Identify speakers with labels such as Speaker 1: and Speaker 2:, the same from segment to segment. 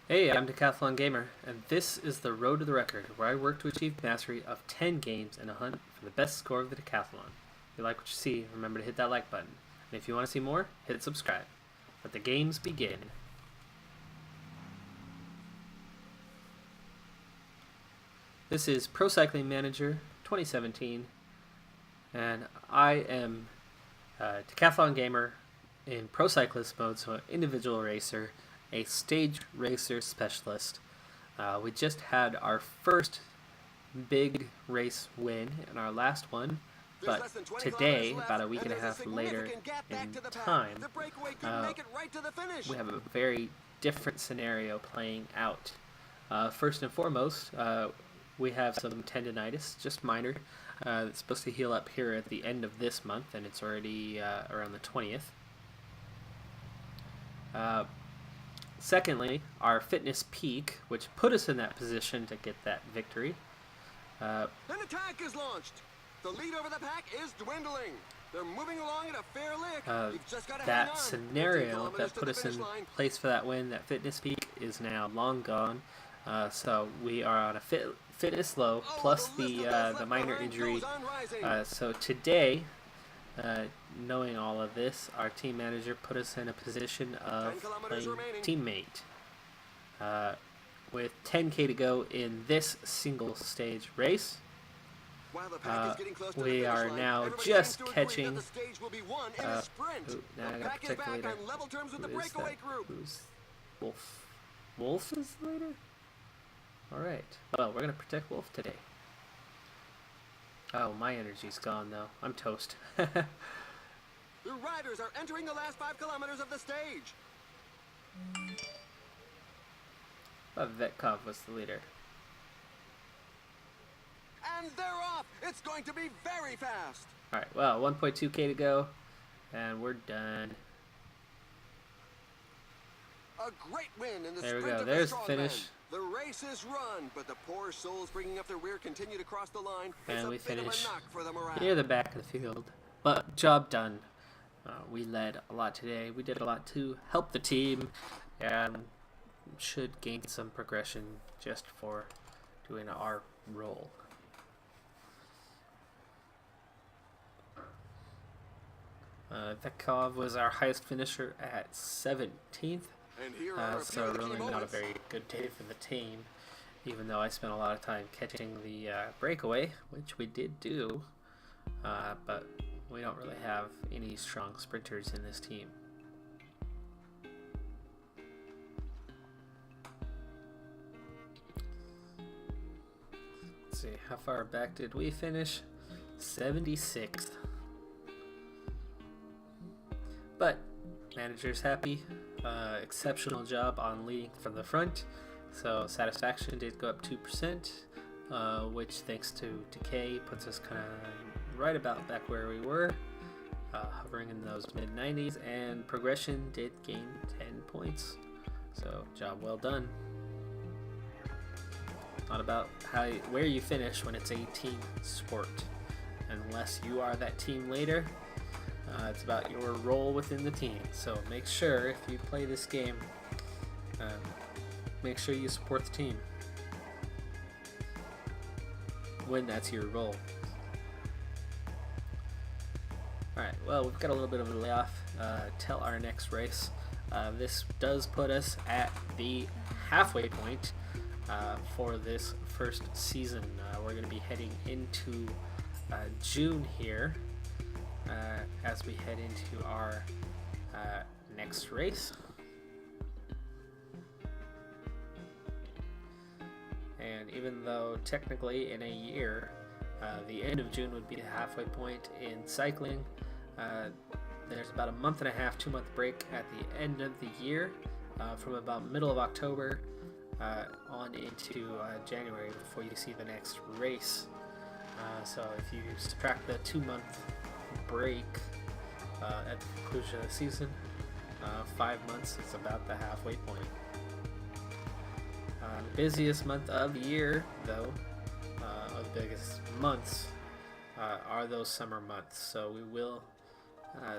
Speaker 1: Hey, I'm Decathlon Gamer, and this is the Road to the Record, where I work to achieve mastery of 10 games in a hunt for the best score of the Decathlon. If you like what you see, remember to hit that like button. And if you want to see more, hit subscribe. Let the games begin. This is Pro Cycling Manager 2017, and I am a Decathlon Gamer in Pro Cyclist mode, so an individual racer, a stage racer specialist. We just had our first big race win in our last one, but today, about a week and a half later in time, we have a very different scenario playing out. First and foremost, we have some tendonitis, just minor. It's supposed to heal up here at the end of this month, and it's already around the 20th. Secondly, our fitness peak, which put us in that position to get that victory.
Speaker 2: An attack is launched. The lead over the pack is dwindling. They're moving along at a fair lick. You've just got to hang on.
Speaker 1: That scenario that put us in place for that win, that fitness peak, is now long gone. So we are on a fitness low, plus the minor injury. So today, knowing all of this, our team manager put us in a position of playing teammate. With 10k to go in this single stage race, we are now just catching. Now I got to protect the leader. Who is that? Who's Wolf? Wolf is the leader? Alright. Well, we're going to protect Wolf today. Oh, my energy's gone though. I'm toast.
Speaker 2: The riders are entering the last 5 kilometers of the stage.
Speaker 1: Vetkov was the leader.
Speaker 2: And they're off. It's going to be very fast.
Speaker 1: Alright, well, 1.2k to go, and we're done.
Speaker 2: A great win in the
Speaker 1: there we
Speaker 2: sprint
Speaker 1: go.
Speaker 2: of
Speaker 1: There's
Speaker 2: the
Speaker 1: the finish.
Speaker 2: The race is run, but the poor souls bringing up their rear continue to cross the line.
Speaker 1: And we finish
Speaker 2: for the morale.
Speaker 1: near the back of the field. But job done. We led a lot today. We did a lot to help the team, and should gain some progression just for doing our role. Vetkov was our highest finisher at 17th. So really not a very good day for the team, even though I spent a lot of time catching the breakaway, which we did do, but we don't really have any strong sprinters in this team. Let's see, how far back did we finish? 76th. But manager's happy. Exceptional job on leading from the front, so satisfaction did go up 2%, which thanks to decay puts us kind of right about back where we were, hovering in those mid-90s, and progression did gain 10 points, so job well done. Not about where you finish when it's a team sport, unless you are that team leader. It's about your role within the team, so make sure if you play this game, make sure you support the team when that's your role. Alright, well, we've got a little bit of a layoff till our next race. This does put us at the halfway point for this first season. We're going to be heading into June here. As we head into our next race. And even though technically in a year, the end of June would be the halfway point in cycling, there's about a month and a half, 2-month break at the end of the year, from about middle of October on into January before you see the next race. So if you subtract the 2-month break at the conclusion of the season, 5 months is about the halfway point. The busiest month of the year, though, or the biggest months, are those summer months, so we will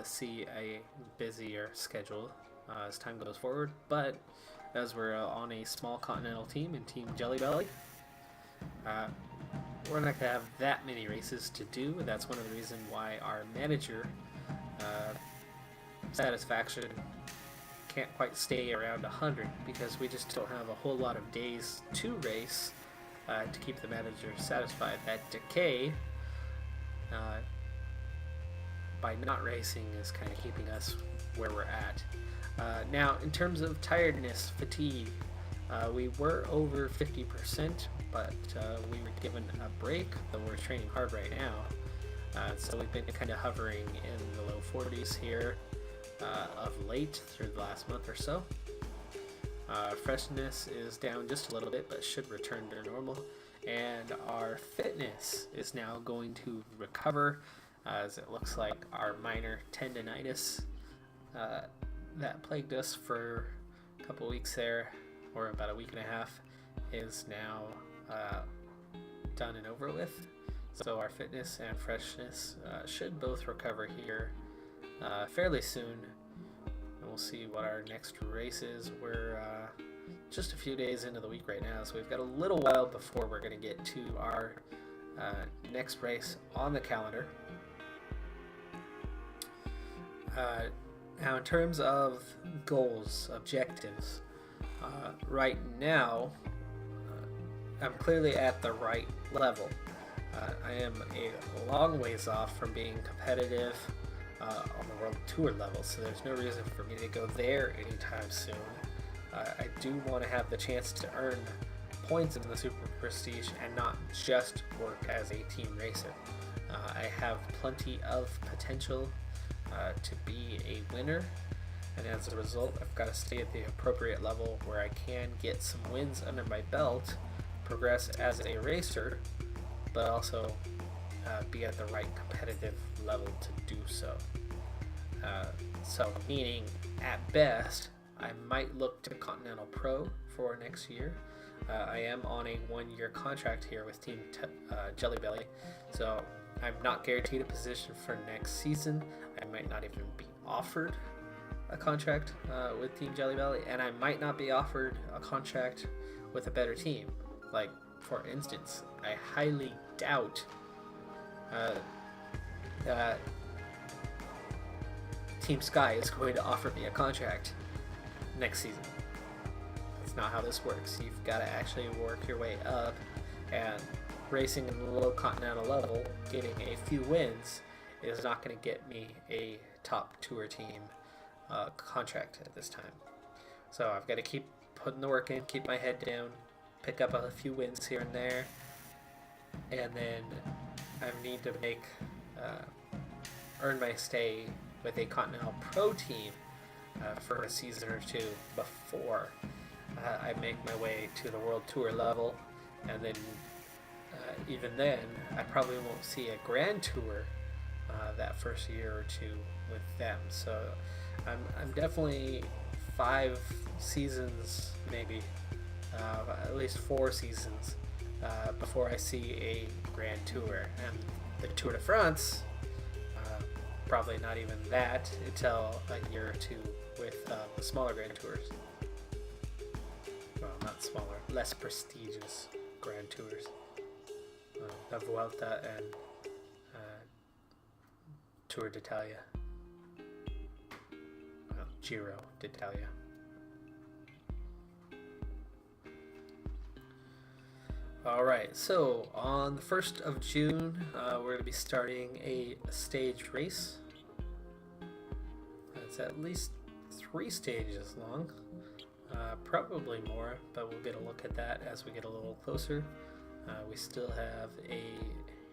Speaker 1: see a busier schedule as time goes forward. But as we're on a small continental team in Team Jelly Belly, we're not going to have that many races to do. That's one of the reasons why our manager satisfaction can't quite stay around 100, because we just don't have a whole lot of days to race to keep the manager satisfied. That decay by not racing is kind of keeping us where we're at. Now, in terms of tiredness, fatigue, we were over 50%, but we were given a break, though we're training hard right now. So we've been kind of hovering in the low 40s here of late through the last month or so. Freshness is down just a little bit, but should return to normal. And our fitness is now going to recover, as it looks like our minor tendonitis that plagued us for a couple weeks there, or about a week and a half, is now done and over with. So our fitness and freshness should both recover here fairly soon. And we'll see what our next race is. We're just a few days into the week right now, so we've got a little while before we're going to get to our next race on the calendar. Now, in terms of goals, objectives, right now, I'm clearly at the right level. I am a long ways off from being competitive on the World Tour level, so there's no reason for me to go there anytime soon. I do want to have the chance to earn points in the Super Prestige and not just work as a team racer. I have plenty of potential to be a winner, and as a result, I've got to stay at the appropriate level where I can get some wins under my belt, progress as a racer, but also be at the right competitive level to do so. So meaning, at best, I might look to Continental Pro for next year. I am on a 1-year contract here with Team Jelly Belly, so I'm not guaranteed a position for next season. I might not even be offered a contract with Team Jelly Belly, and I might not be offered a contract with a better team. Like, for instance, I highly doubt that Team Sky is going to offer me a contract next season. That's not how this works. You've got to actually work your way up, and racing in the low continental level, getting a few wins is not going to get me a top tour team contract at this time. So I've got to keep putting the work in, keep my head down, pick up a few wins here and there, and then I need to make earn my stay with a Continental Pro team for a season or two before I make my way to the World Tour level, and then even then I probably won't see a Grand Tour that first year or two with them. So I'm definitely 5 seasons, maybe at least 4 seasons before I see a Grand Tour, and the Tour de France probably not even that until a year or two with the smaller Grand Tours. Well, not smaller, less prestigious Grand Tours. The Vuelta and Tour d'Italia. Well, Giro d'Italia. Alright, so on the 1st of June, we're going to be starting a stage race. It's at least 3 stages long, probably more, but we'll get a look at that as we get a little closer. We still have a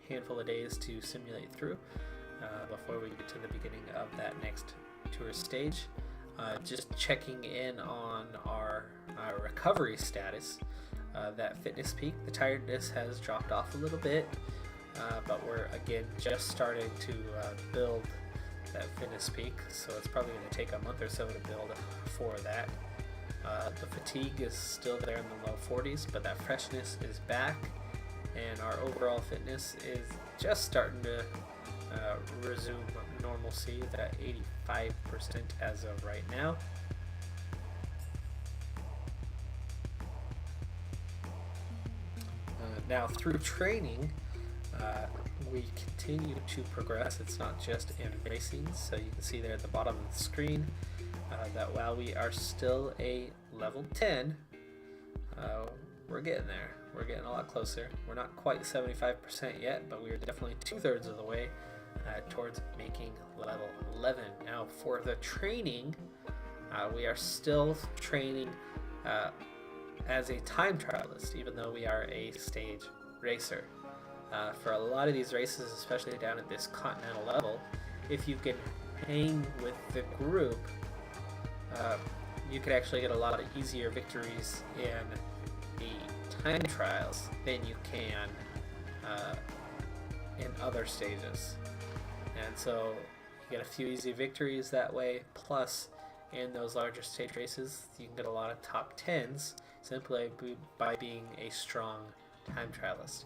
Speaker 1: handful of days to simulate through before we get to the beginning of that next tour stage. Just checking in on our recovery status. That fitness peak, the tiredness has dropped off a little bit, but we're again just starting to build that fitness peak, so it's probably going to take a month or so to build for that. The fatigue is still there in the low 40s, but that freshness is back, and our overall fitness is just starting to resume normalcy, that 85% as of right now. Now, through training, we continue to progress. It's not just in racing, so you can see there at the bottom of the screen that while we are still a level 10, we're getting there. We're getting a lot closer. We're not quite 75% yet, but we're definitely 2/3 of the way towards making level 11. Now, for the training, we are still training as a time trialist, even though we are a stage racer. For a lot of these races, especially down at this continental level, if you can hang with the group, you could actually get a lot of easier victories in the time trials than you can in other stages. And so you get a few easy victories that way, plus in those larger stage races you can get a lot of top 10s simply by being a strong time trialist.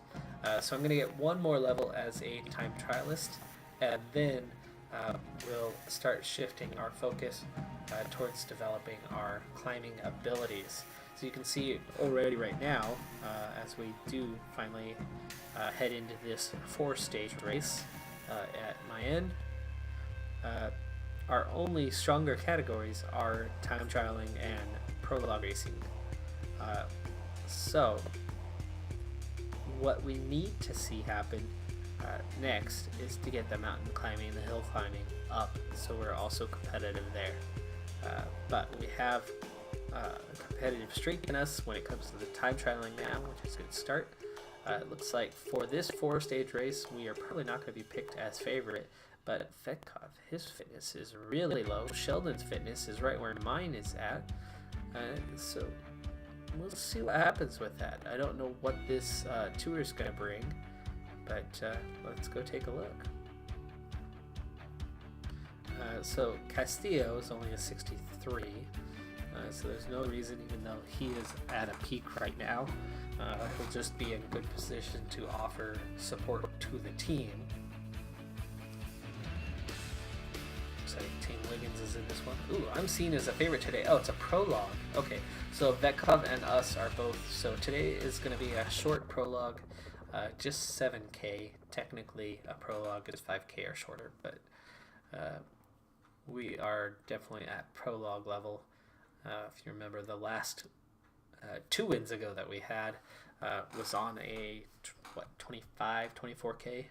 Speaker 1: So I'm going to get one more level as a time trialist, and then we'll start shifting our focus towards developing our climbing abilities. So you can see already right now, as we do finally head into this 4-stage race at my end, our only stronger categories are time trialing and prologue racing. So what we need to see happen next is to get the mountain climbing, the hill climbing up, so we're also competitive there. But we have a competitive streak in us when it comes to the time trialing now, which is a good start. It looks like for this 4-stage race, we are probably not going to be picked as favorite, but Vetkov, his fitness is really low. Sheldon's fitness is right where mine is at. So we'll see what happens with that. I don't know what this tour is going to bring, but let's go take a look. So Castillo is only a 63, so there's no reason, even though he is at a peak right now, he'll just be in good position to offer support to the team. Looks like Team Wiggins is in this one. Ooh, I'm seen as a favorite today. Oh, it's a prologue. Okay, so Vetkov and us are both. So today is going to be a short prologue, just 7K. Technically, a prologue is 5K or shorter, but we are definitely at prologue level. If you remember, the last 2 wins ago that we had was on a 24K.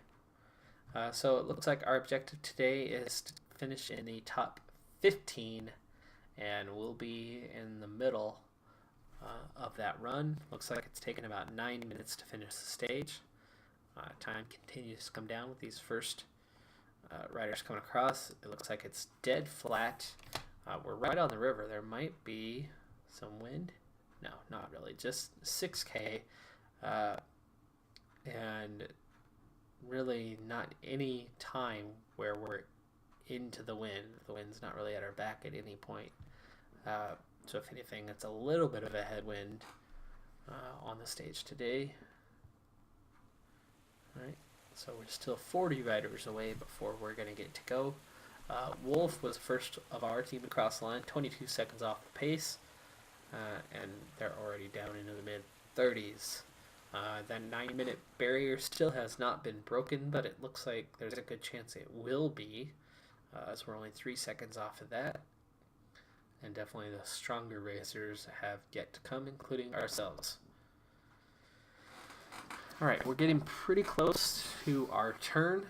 Speaker 1: So it looks like our objective today is to finish in the top 15, and we'll be in the middle of that run. Looks like it's taken about 9 minutes to finish the stage. Time continues to come down with these first riders coming across. It looks like it's dead flat. We're right on the river. There might be some wind. No, not really. Just 6K. And really not any time where we're into the wind. The wind's not really at our back at any point. So if anything, it's a little bit of a headwind on the stage today. All right. So we're still 40 riders away before we're going to get to go. Wolf was first of our team to cross the line, 22 seconds off the pace, and they're already down into the mid-30s. That 9-minute barrier still has not been broken, but it looks like there's a good chance it will be, as we're only 3 seconds off of that. And definitely the stronger racers have yet to come, including ourselves. All right, we're getting pretty close to our turn.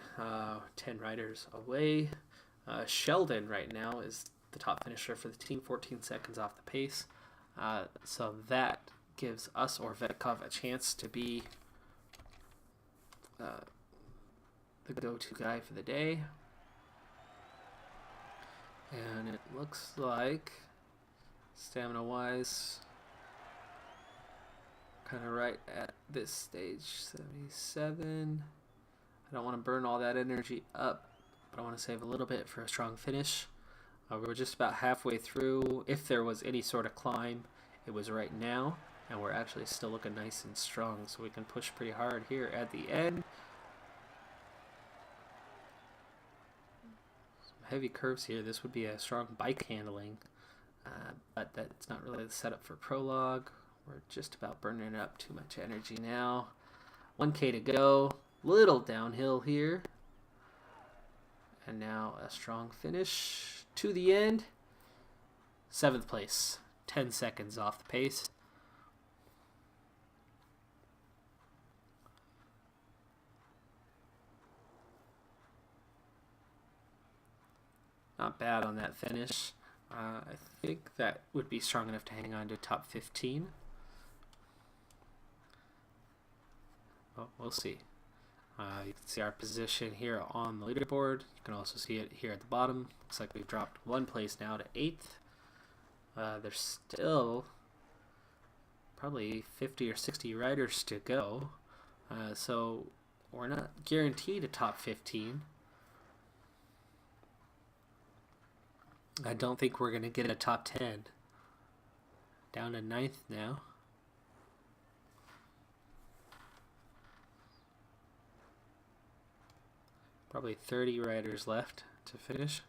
Speaker 1: 10 riders away. Sheldon right now is the top finisher for the team, 14 seconds off the pace. So that gives us or Vetkov a chance to be the go-to guy for the day. And it looks like, stamina-wise, kind of right at this stage, 77. I don't want to burn all that energy up, but I want to save a little bit for a strong finish. We're just about halfway through. If there was any sort of climb, it was right now, and we're actually still looking nice and strong, so we can push pretty hard here at the end. Some heavy curves here. This would be a strong bike handling, but that's not really the setup for prologue. We're just about burning up too much energy now. 1K to go. Little downhill here. And now a strong finish to the end. 7th place. 10 seconds off the pace. Not bad on that finish. I think that would be strong enough to hang on to top 15. Well, we'll see. You can see our position here on the leaderboard. You can also see it here at the bottom. Looks like we've dropped 1 place now to 8th. There's still probably 50 or 60 riders to go. So we're not guaranteed a top 15. I don't think we're going to get a top 10. Down to 9th now. Probably 30 riders left to finish.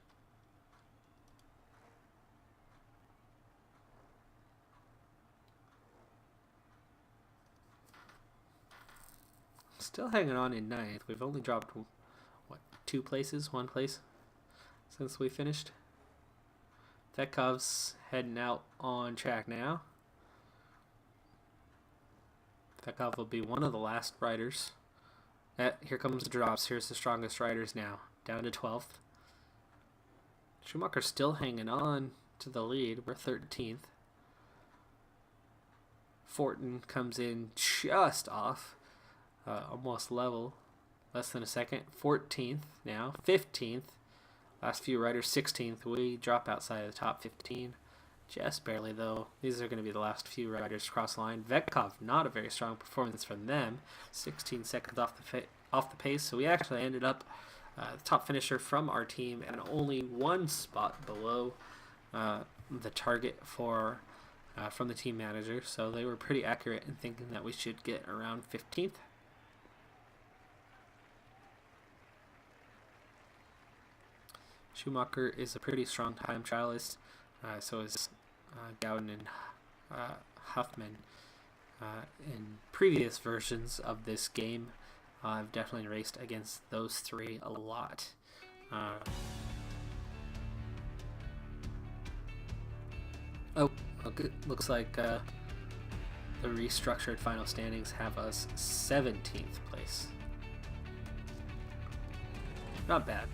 Speaker 1: Still hanging on in 9th. We've only dropped, what, 2 places? 1 place since we finished. Vetkov's heading out on track now. Vetkov will be one of the last riders. Here comes the drops. Here's the strongest riders now. Down to 12th. Schumacher's still hanging on to the lead. We're 13th. Fortin comes in just off. Almost level. Less than a second. 14th now. 15th. Last few riders, 16th. We drop outside of the top 15. Just barely, though. These are going to be the last few riders to cross the line. Vetkov, not a very strong performance from them. 16 seconds off the pace. So we actually ended up the top finisher from our team and only 1 spot below the target for from the team manager. So they were pretty accurate in thinking that we should get around 15th. Schumacher is a pretty strong time trialist, so is Gowden and Huffman. In previous versions of this game, I've definitely raced against those 3 a lot. Okay. Looks like the restructured final standings have us 17th place. Not bad.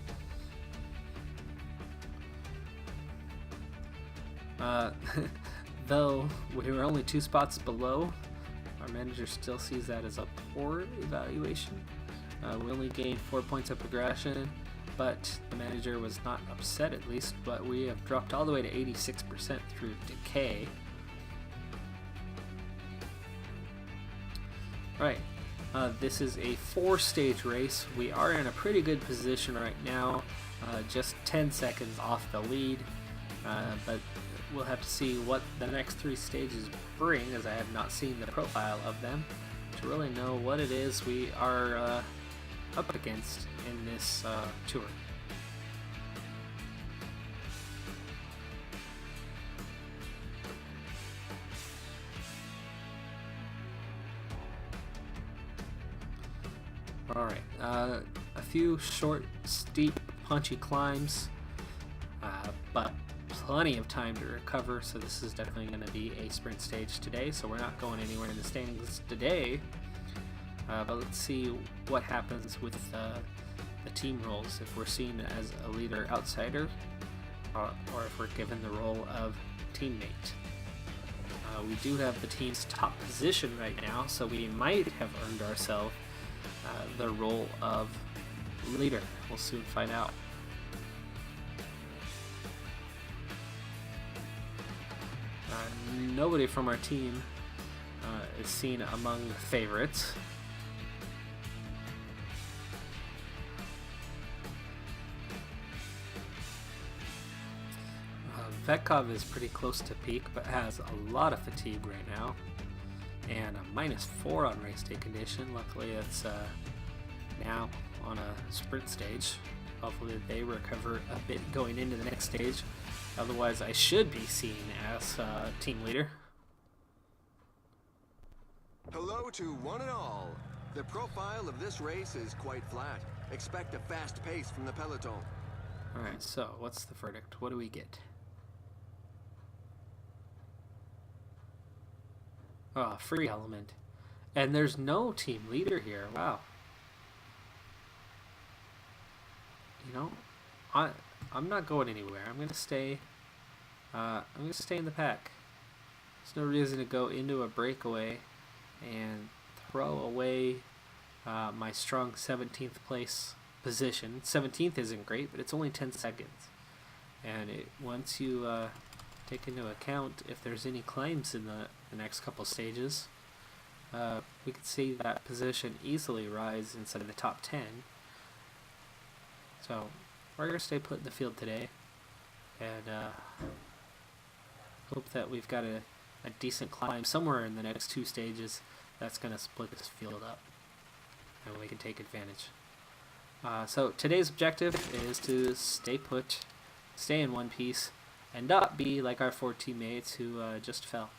Speaker 1: Though we were only 2 spots below, our manager still sees that as a poor evaluation. We only gained 4 points of progression, but the manager was not upset at least, but we have dropped all the way to 86% through decay. Alright, this is a 4-stage race. We are in a pretty good position right now, just 10 seconds off the lead, but we'll have to see what the next 3 stages bring, as I have not seen the profile of them, to really know what it is we are up against in this tour. Alright, a few short, steep, punchy climbs, but plenty of time to recover, so this is definitely going to be a sprint stage today, so we're not going anywhere in the standings today. But let's see what happens with the team roles, if we're seen as a leader outsider, or if we're given the role of teammate. We do have the team's top position right now, so we might have earned ourselves the role of leader. We'll soon find out. Nobody from our team is seen among the favorites. Vetkov is pretty close to peak, but has a lot of fatigue right now, and a -4 on race day condition. Luckily, it's now on a sprint stage. Hopefully they recover a bit going into the next stage. Otherwise, I should be seen as team leader.
Speaker 2: Hello to one and all. The profile of this race is quite flat. Expect a fast pace from the peloton.
Speaker 1: Alright, so what's the verdict? What do we get? Oh, free element. And there's no team leader here. Wow. You know, I'm not going anywhere. I'm gonna stay in the pack. There's no reason to go into a breakaway and throw away my strong 17th place position. 17th isn't great, but it's only 10 seconds. And once you take into account if there's any climbs in the next couple stages, we could see that position easily rise inside of the top 10. So we're going to stay put in the field today and hope that we've got a decent climb somewhere in the next 2 stages that's going to split this field up and we can take advantage. So today's objective is to stay put, stay in one piece, and not be like our 4 teammates who just fell.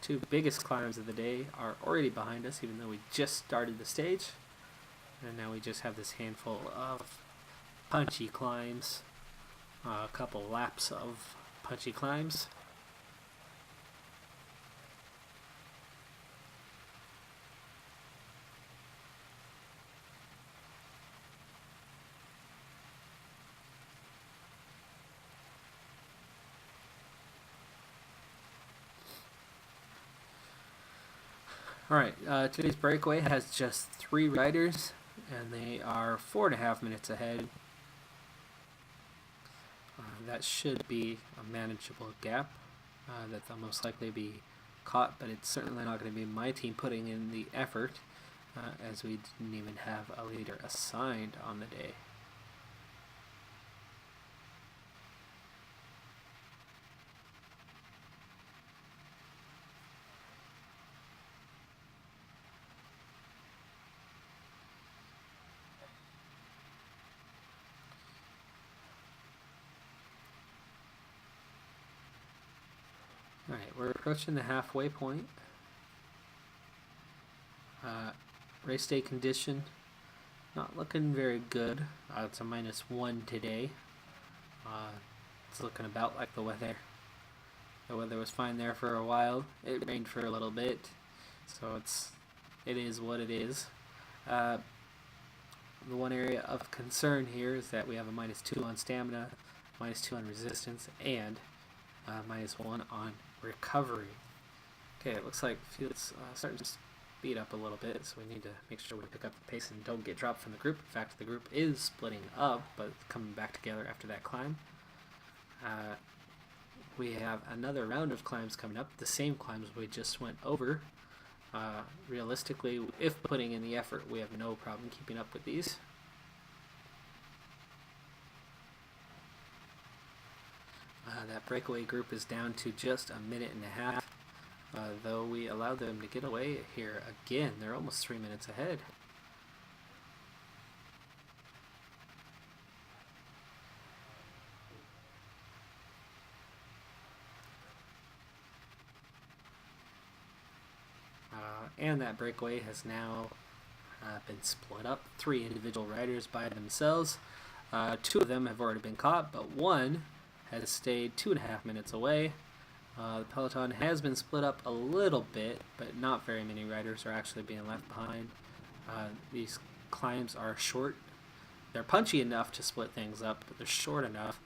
Speaker 1: 2 biggest climbs of the day are already behind us, even though we just started the stage. And now we just have this handful of punchy climbs, a couple laps of punchy climbs. Alright, today's breakaway has just 3 riders, and they are 4.5 minutes ahead. That should be a manageable gap that they'll most likely be caught, but it's certainly not going to be my team putting in the effort, as we didn't even have a leader assigned on the day. Alright, we're approaching the halfway point. Race day condition, not looking very good. It's a -1 today. It's looking about like the weather. The weather was fine there for a while. It rained for a little bit, so it is what it is. The one area of concern here is that we have a -2 on stamina, -2 on resistance, and -1 on recovery. Okay, it looks like field's starting to speed up a little bit, so we need to make sure we pick up the pace and don't get dropped from the group. In fact, the group is splitting up, but coming back together after that climb. We have another round of climbs coming up, the same climbs we just went over. Realistically, if putting in the effort, we have no problem keeping up with these. That breakaway group is down to just 1.5 minutes, though we allowed them to get away here again. They're almost 3 minutes ahead. And that breakaway has now been split up. 3 individual riders by themselves. 2 of them have already been caught, but 1 has stayed 2.5 minutes away. The peloton has been split up a little bit, but not very many riders are actually being left behind. These climbs are short. They're punchy enough to split things up, but they're short enough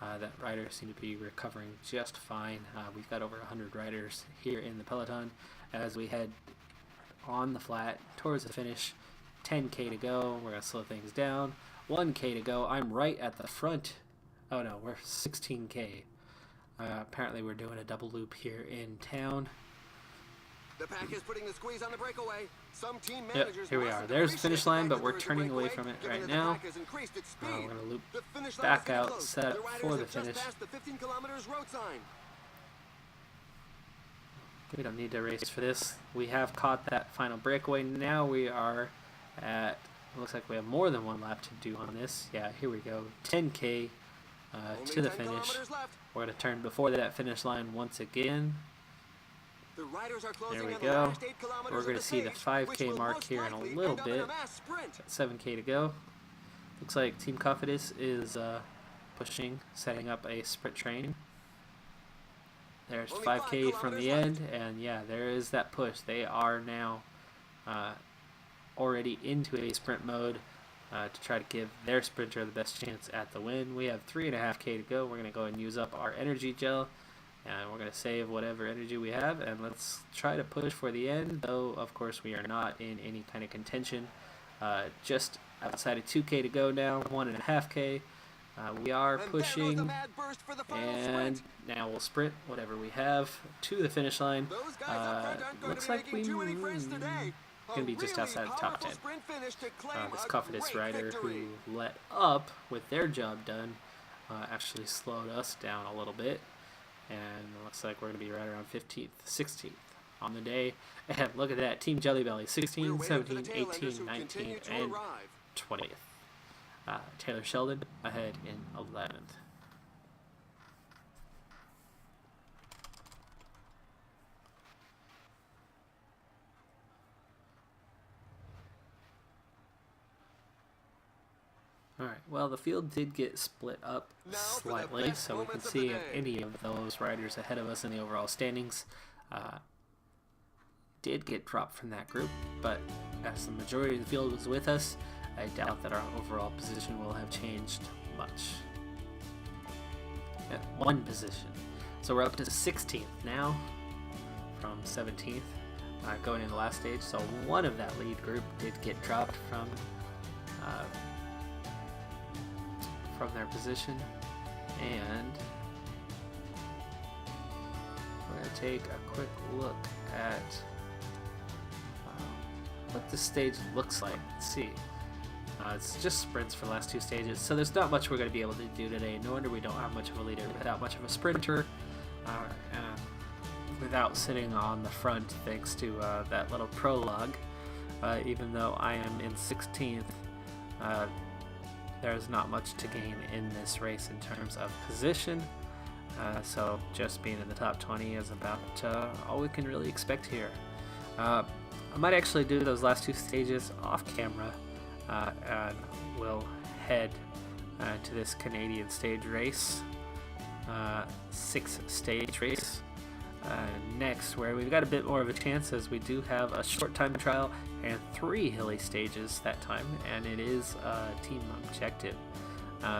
Speaker 1: that riders seem to be recovering just fine. We've got over 100 riders here in the peloton as we head on the flat towards the finish. 10K to go. We're going to slow things down. 1K to go. I'm right at the front. Oh no, we're 16K. Apparently we're doing a double loop here in town.
Speaker 2: The pack is putting the squeeze on the breakaway. Some team
Speaker 1: Yep,
Speaker 2: managers
Speaker 1: here we are. There's the finish line, but we're turning away from it right now. We're going to loop back out, set up for the finish. We don't need to race for this. We have caught that final breakaway. Now we are at, looks like we have more than 1 lap to do on this. Yeah, here we go. 10K to the finish. We're going to turn before that finish line once again.
Speaker 2: The riders are closing
Speaker 1: There we
Speaker 2: in the
Speaker 1: go.
Speaker 2: last 8 kilometers
Speaker 1: We're
Speaker 2: of
Speaker 1: going to see the
Speaker 2: stage, which
Speaker 1: 5K
Speaker 2: will
Speaker 1: mark
Speaker 2: most
Speaker 1: here in a
Speaker 2: likely
Speaker 1: little
Speaker 2: end up in a
Speaker 1: bit.
Speaker 2: mass sprint.
Speaker 1: 7K to go. Looks like Team Cofidis is pushing, setting up a sprint train. There's
Speaker 2: Only
Speaker 1: 5K
Speaker 2: 5
Speaker 1: from the
Speaker 2: kilometers
Speaker 1: end, and yeah, there is that push. They are now already into a sprint mode to try to give their sprinter the best chance at the win. We have 3.5K to go. We're going to go and use up our energy gel, and we're going to save whatever energy we have, and let's try to push for the end, though of course we are not in any kind of contention. Just outside of 2K to go now, 1.5K. We are pushing, and now we'll sprint whatever we have to the finish line. Looks like we going to be just outside the top 10. This Cofidis rider who let up with their job done actually slowed us down a little bit, and it looks like we're going to be right around 15th, 16th on the day. And look at that, Team Jelly Belly, 16, 17, 18, 19, and 20th. Taylor Sheldon ahead in 11th. Alright, well, the field did get split up slightly, so we can see if any of those riders ahead of us in the overall standings did get dropped from that group, but as the majority of the field was with us, I doubt that our overall position will have changed much. At one position. So we're up to 16th now from 17th going into the last stage. So one of that lead group did get dropped from their position. And we're going to take a quick look at what this stage looks like. Let's see. It's just sprints for the last two stages, so there's not much we're going to be able to do today. No wonder we don't have much of a leader without much of a sprinter, without sitting on the front thanks to that little prologue. Even though I am in 16th, there's not much to gain in this race in terms of position, so just being in the top 20 is about all we can really expect here. I might actually do those last two stages off camera, and we'll head to this Canadian stage race, 6-stage race next, where we've got a bit more of a chance as we do have a short time trial and 3 hilly stages that time, and it is a team objective.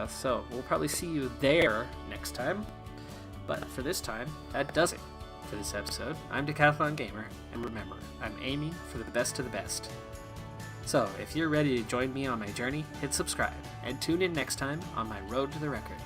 Speaker 1: So we'll probably see you there next time, but for this time, that does it for this episode. I'm Decathlon Gamer, and remember, I'm aiming for the best of the best. So, if you're ready to join me on my journey, hit subscribe, and tune in next time on my road to the record.